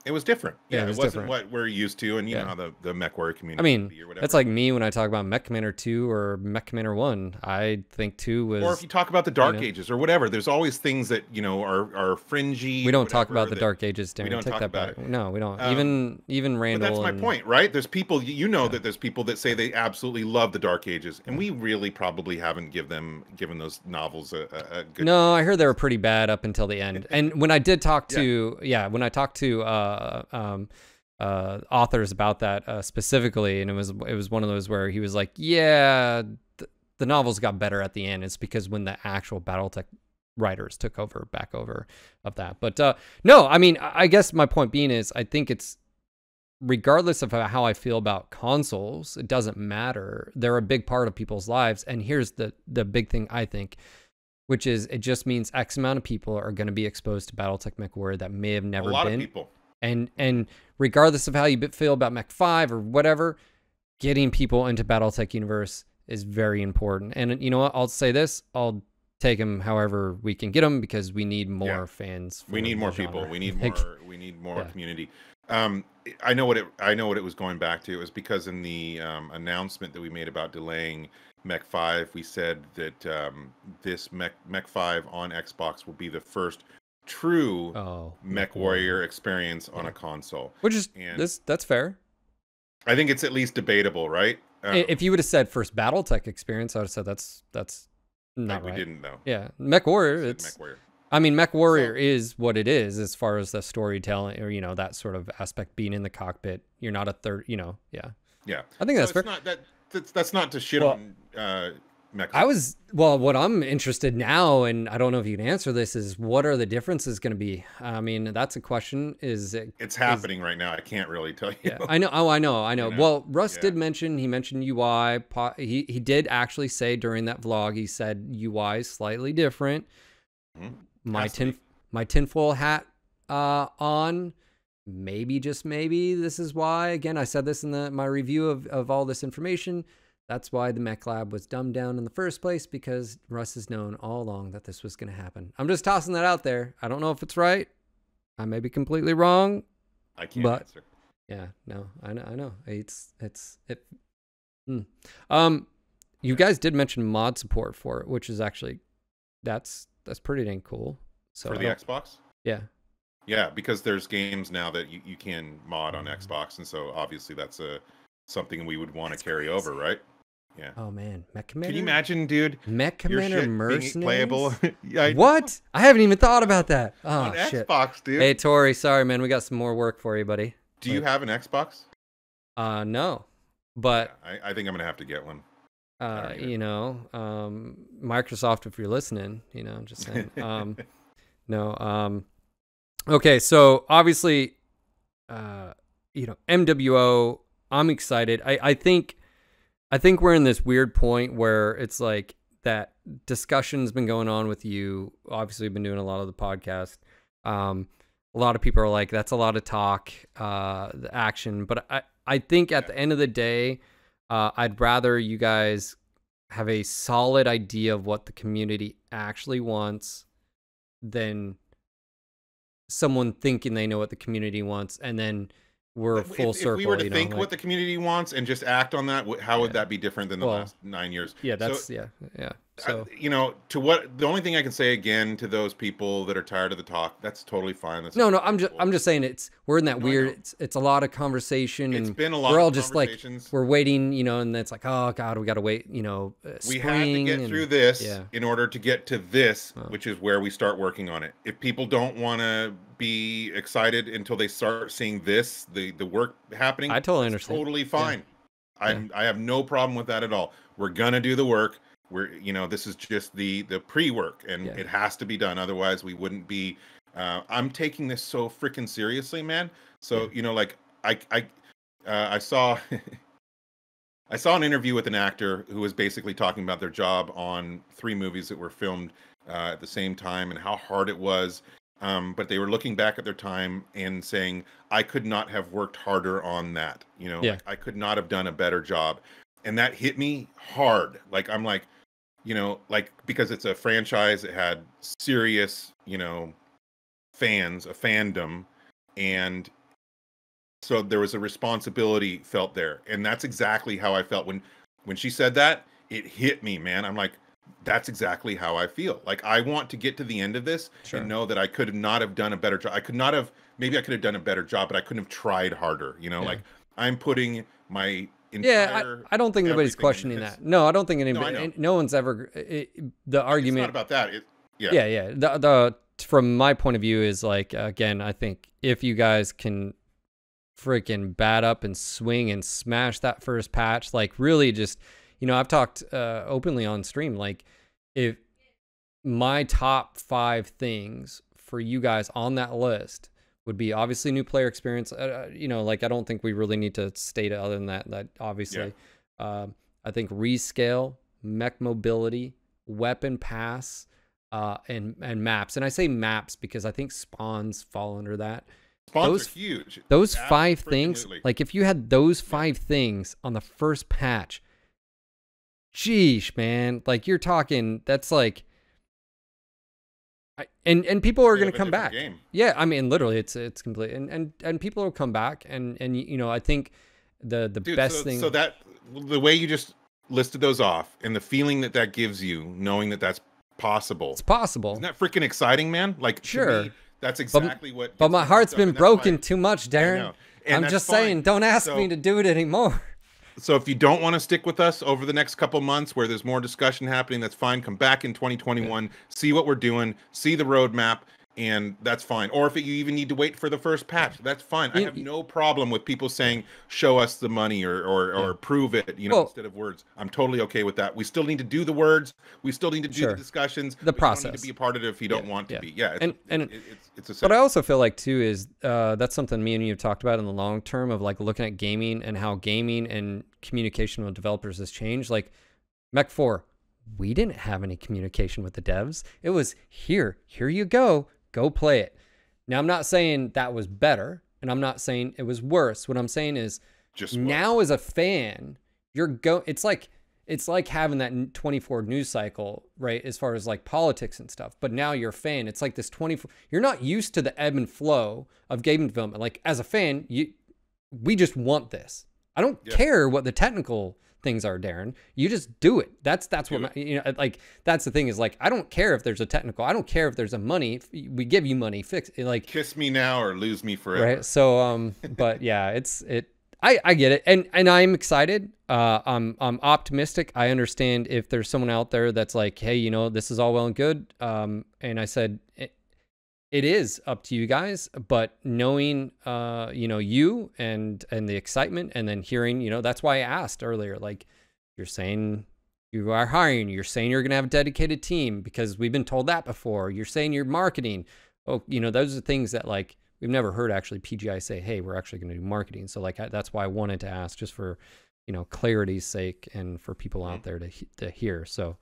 It was different. Yeah, it wasn't different. What we're used to, and you know how the Mech Warrior community. I mean, that's like me when I talk about Mech Commander 2 or Mech Commander 1. I think 2 was. Or if you talk about the Dark Ages or whatever, there's always things that are fringy. We don't talk about the Dark Ages. Darren. We don't Take talk that about back. it. No, we don't. Even Randall. But that's my point, right? There's people that there's people that say they absolutely love the Dark Ages, and we really probably haven't given those novels a good. No, I heard they were pretty bad up until the end. And when I did talk to when I talked to authors about that specifically, and it was one of those where he was like, the novels got better at the end. It's because when the actual Battletech writers took back over of that. But no, I mean, I guess my point being is, I think it's, regardless of how I feel about consoles, it doesn't matter. They're a big part of people's lives. And here's the big thing, I think, which is it just means X amount of people are going to be exposed to Battletech Mech Warrior that may have never been. A lot of people. And regardless of how you feel about Mech 5 or whatever, getting people into Battletech universe is very important. And you know what? I'll say this. I'll take them however we can get them, because we need more fans. We need more people. We need more. We need more community. I know what it was going back to. It was because in the announcement that we made about delaying Mech 5, we said that this Mech 5 on Xbox will be the first true Mech Warrior experience on a console, which is that's fair. I think it's at least debatable, right? If you would have said first Battletech experience, I would have said that's not right. We didn't though. Yeah, Mech Warrior. Mech Warrior. I mean, Mech Warrior is what it is as far as the storytelling, or that sort of aspect, being in the cockpit. You're not a third, Yeah. I think that's fair. That's not to shit on Mecha. Well, what I'm interested now, and I don't know if you can answer this, is what are the differences going to be? I mean, that's a question. It's happening right now. I can't really tell you. Yeah, I know. Oh, I know. You know? Well, Russ Yeah. did mention, he mentioned UI. He did actually say during that vlog, he said UI is slightly different. Mhm. My tinfoil hat on. Maybe, just maybe, this is why. Again, I said this in my review of all this information. That's why the Mech Lab was dumbed down in the first place, because Russ has known all along that this was going to happen. I'm just tossing that out there. I don't know if it's right. I may be completely wrong. I can't answer. Yeah, no, I know. You guys did mention mod support for it, which is actually that's pretty dang cool. So For the Xbox? Yeah. Yeah, because there's games now that you can mod on Xbox, and so obviously that's something we would want to carry over, right? Yeah. Oh man, Mech Commander. Can you imagine, dude? Mech Commander Mercenaries? Playable. Yeah. What? I haven't even thought about that. Oh On shit. Xbox, dude. Hey Tori, sorry man, we got some more work for you, buddy. Do you have an Xbox? No, but I think I'm gonna have to get one. you know, Microsoft, if you're listening, you know, I'm just saying. Okay, so obviously, you know, MWO. I'm excited. I think we're in this weird point where it's like that discussion's been going on with you. Obviously, we've been doing a lot of the podcast. A lot of people are like, that's a lot of talk, the action. But I think at the end of the day, I'd rather you guys have a solid idea of what the community actually wants than someone thinking they know what the community wants, and then we're full circle. If we were to think like, what the community wants and just act on that, how would that be different than the last 9 years? Yeah, that's yeah. So you know, the only thing I can say again to those people that are tired of the talk, that's totally fine. That's no, I'm just saying we're in that weird. It's a lot of conversation, it's and been a lot. We're all of just like we're waiting, you know, and it's like, oh god, we got to wait, you know. We have to get through this in order to get to this, which is where we start working on it. If people don't want to be excited until they start seeing this, the work happening, I totally understand. Totally fine. I have no problem with that at all. We're gonna do the work. This is just the pre-work, and it has to be done. Otherwise, we wouldn't be. I'm taking this so freaking seriously, man. So you know, like I saw I saw an interview with an actor who was basically talking about their job on 3 movies that were filmed at the same time and how hard it was. But they were looking back at their time and saying, I could not have worked harder on that. You know, like, I could not have done a better job. And that hit me hard. Like, I'm like, you know, like, because it's a franchise that had serious, you know, fans, a fandom. And so there was a responsibility felt there. And that's exactly how I felt when she said that. It hit me, man. I'm like, that's exactly how I feel. Like, I want to get to the end of this and know that I could not have done a better job. Maybe I could have done a better job, but I couldn't have tried harder. You know, like, I'm putting my entire I don't think anybody's questioning that. No, I don't think anybody. No one's ever. The argument. It's not about that. The from my point of view is like, again, I think if you guys can freaking bat up and swing and smash that first patch, like really just. You know, I've talked openly on stream, like if my top 5 things for you guys on that list would be obviously new player experience. You know, like I don't think we really need to state it other than that obviously. I think rescale, mech mobility, weapon pass, and maps. And I say maps because I think spawns fall under that. Spawns are huge. Those 5 things, like if you had those 5 things on the first patch, sheesh, man, like you're talking, that's like, and people are going to come back. Game. Yeah, I mean, literally, it's complete, and people will come back, and you know, I think the best thing. So that the way you just listed those off, and the feeling that gives you, knowing that that's possible. It's possible. Isn't that freaking exciting, man? Like, sure, to me, that's exactly what. But my heart's been broken too much, Daeron. I'm just saying, don't ask me to do it anymore. So if you don't want to stick with us over the next couple months where there's more discussion happening, that's fine. Come back in 2021, see what we're doing, see the roadmap, and that's fine. Or if you even need to wait for the first patch, that's fine. I have no problem with people saying, show us the money or prove it, instead of words. I'm totally okay with that. We still need to do the words. We still need to do the discussions. The process. You don't need to be a part of it if you don't want to be. Yeah. It's a but I also feel like too is that's something me and you have talked about in the long term of like looking at gaming and how gaming and communication with developers has changed. Like Mech 4, we didn't have any communication with the devs. It was here you go play it. Now, I'm not saying that was better, and I'm not saying it was worse. What I'm saying is just now as a fan, it's like having that 24 news cycle, right? As far as like politics and stuff. But now you're a fan. It's like this 24, you're not used to the ebb and flow of game development. Like as a fan, we just want this. I don't care what the technical things are, Daeron. You just do it. That's what like that's the thing is like I don't care if there's a technical. I don't care if there's a money. We give you money. Fix it. Like kiss me now or lose me forever. Right. So but yeah, I get it, and I'm excited. I'm optimistic. I understand if there's someone out there that's like, hey, this is all well and good. And I said it is up to you guys, but knowing, you and the excitement, and then hearing, that's why I asked earlier, like you're saying you are hiring, you're saying you're going to have a dedicated team because we've been told that before. You're saying you're marketing. Oh, those are things that like we've never heard actually PGI say, hey, we're actually going to do marketing. So like, that's why I wanted to ask just for, clarity's sake and for people out there to hear. So,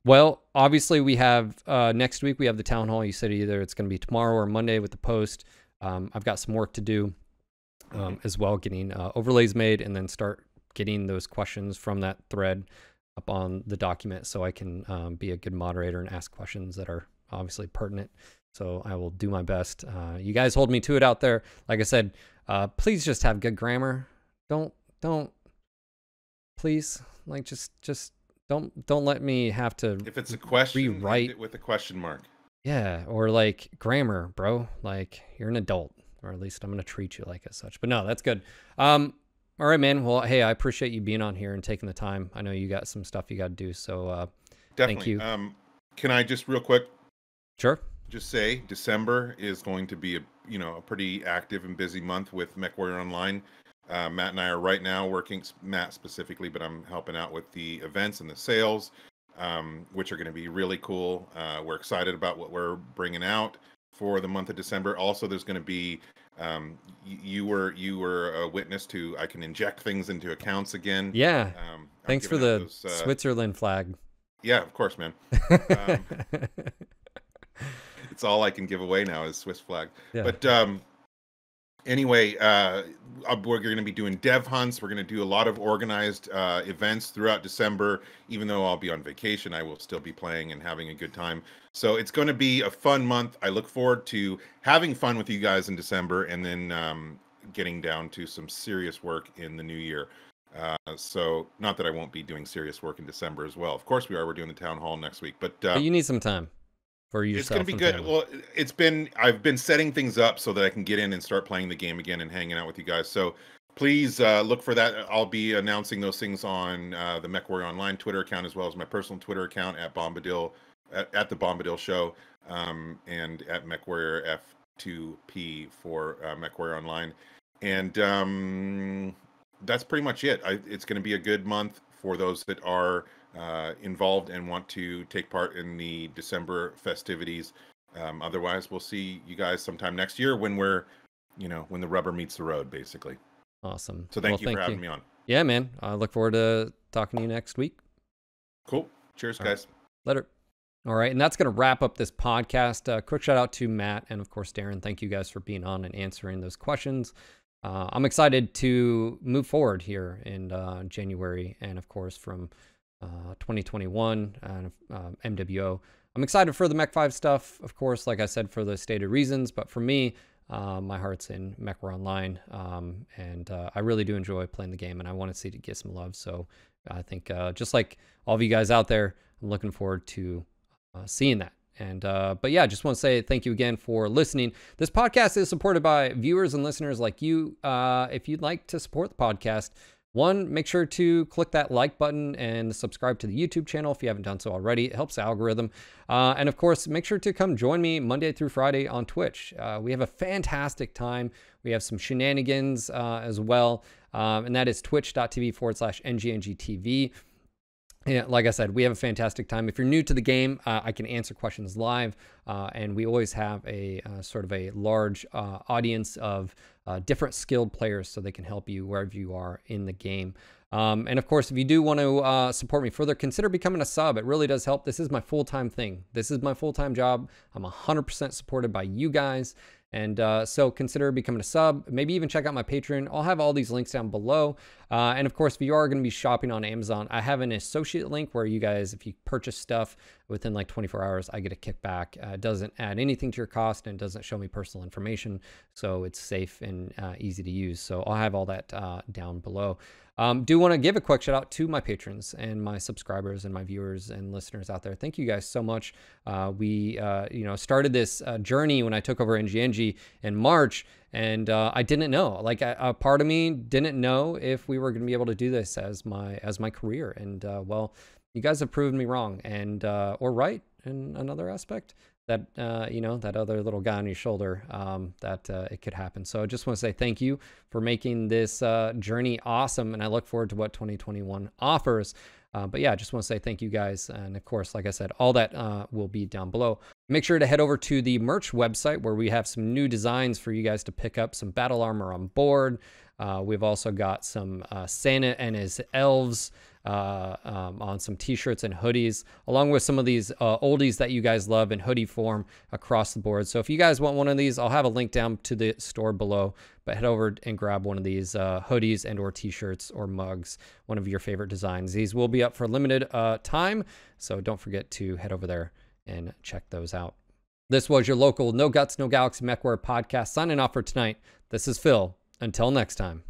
well, obviously we have next week we have the town hall. You said either it's going to be tomorrow or Monday with the post. I've got some work to do as well, getting overlays made and then start getting those questions from that thread up on the document so I can be a good moderator and ask questions that are obviously pertinent. So I will do my best. You guys hold me to it out there. Like I said, please just have good grammar. Don't please like just don't let me have to if it's a question rewrite it with a question mark. Yeah, or like grammar, bro. Like you're an adult, or at least I'm gonna treat you like as such. But no, that's good. All right, man. Well, hey, I appreciate you being on here and taking the time. I know you got some stuff you got to do, so definitely. Thank you. Can I just real quick? Sure. Just say December is going to be a pretty active and busy month with MechWarrior Online. Matt and I are right now working, Matt specifically, but I'm helping out with the events and the sales, which are going to be really cool. We're excited about what we're bringing out for the month of December. Also, there's going to be, you were a witness to, I can inject things into accounts again. Yeah. Thanks for the Switzerland flag. Yeah, of course, man. It's all I can give away now is Swiss flag. Yeah. But anyway, we're going to be doing dev hunts. We're going to do a lot of organized events throughout December. Even though I'll be on vacation, I will still be playing and having a good time. So it's going to be a fun month. I look forward to having fun with you guys in December and then getting down to some serious work in the new year. So not that I won't be doing serious work in December as well. Of course we are. We're doing the town hall next week. But you need some time. For yourself. It's going to be good. Well, I've been setting things up so that I can get in and start playing the game again and hanging out with you guys. So please look for that. I'll be announcing those things on the MechWarrior Online Twitter account as well as my personal Twitter account at Bombadil, at the Bombadil Show, and at MechWarrior F2P for MechWarrior Online. And that's pretty much it. It's going to be a good month for those that are involved and want to take part in the December festivities. Otherwise, we'll see you guys sometime next year when we're, when the rubber meets the road, basically. Awesome. So thank you for having me on. Yeah, man. I look forward to talking to you next week. Cool. Cheers, guys. Later. All right. And that's going to wrap up this podcast. Quick shout out to Matt and, of course, Daeron. Thank you guys for being on and answering those questions. I'm excited to move forward here in January and, of course, from 2021 and MWO. I'm excited for the Mech 5 stuff, of course, like I said, for the stated reasons, but for me, my heart's in MechWarrior Online, and I really do enjoy playing the game, and I want to see it get some love. So I think just like all of you guys out there, I'm looking forward to seeing that. And but yeah, just want to say thank you again for listening. This podcast is supported by viewers and listeners like you. If you'd like to support the podcast, One, make sure to click that like button and subscribe to the YouTube channel if you haven't done so already. It helps the algorithm. And of course, make sure to come join me Monday through Friday on Twitch. We have a fantastic time. We have some shenanigans as well. And that is twitch.tv/NGNGTV. Yeah, like I said, we have a fantastic time. If you're new to the game, I can answer questions live, and we always have a sort of a large audience of different skilled players, so they can help you wherever you are in the game. And of course, if you do want to support me further, consider becoming a sub. It really does help. This is my full-time thing. This is my full-time job. I'm 100% supported by you guys. And so consider becoming a sub. Maybe even check out my Patreon. I'll have all these links down below. And of course, if you are going to be shopping on Amazon, I have an associate link where you guys, if you purchase stuff within like 24 hours, I get a kickback. It doesn't add anything to your cost, and it doesn't show me personal information. So it's safe and easy to use. So I'll have all that down below. Do want to give a quick shout out to my patrons and my subscribers and my viewers and listeners out there. Thank you guys so much. We started this journey when I took over NGNG in March, and I didn't know. Like a part of me didn't know if we were going to be able to do this as my career. And well, you guys have proven me wrong, and or right in another aspect. That that other little guy on your shoulder, that it could happen. So I just want to say thank you for making this journey awesome, and I look forward to what 2021 offers. But yeah, I just want to say thank you guys, and of course, like I said, all that will be down below. Make sure to head over to the merch website where we have some new designs for you guys to pick up, some battle armor on board. We've also got some Santa and his elves on some t-shirts and hoodies, along with some of these oldies that you guys love in hoodie form across the board. So if you guys want one of these, I'll have a link down to the store below, but head over and grab one of these hoodies and or t-shirts or mugs, one of your favorite designs. These will be up for limited time, so don't forget to head over there and check those out. This was your local No Guts, No Galaxy MechWarrior podcast signing off for tonight. This is Phil. Until next time.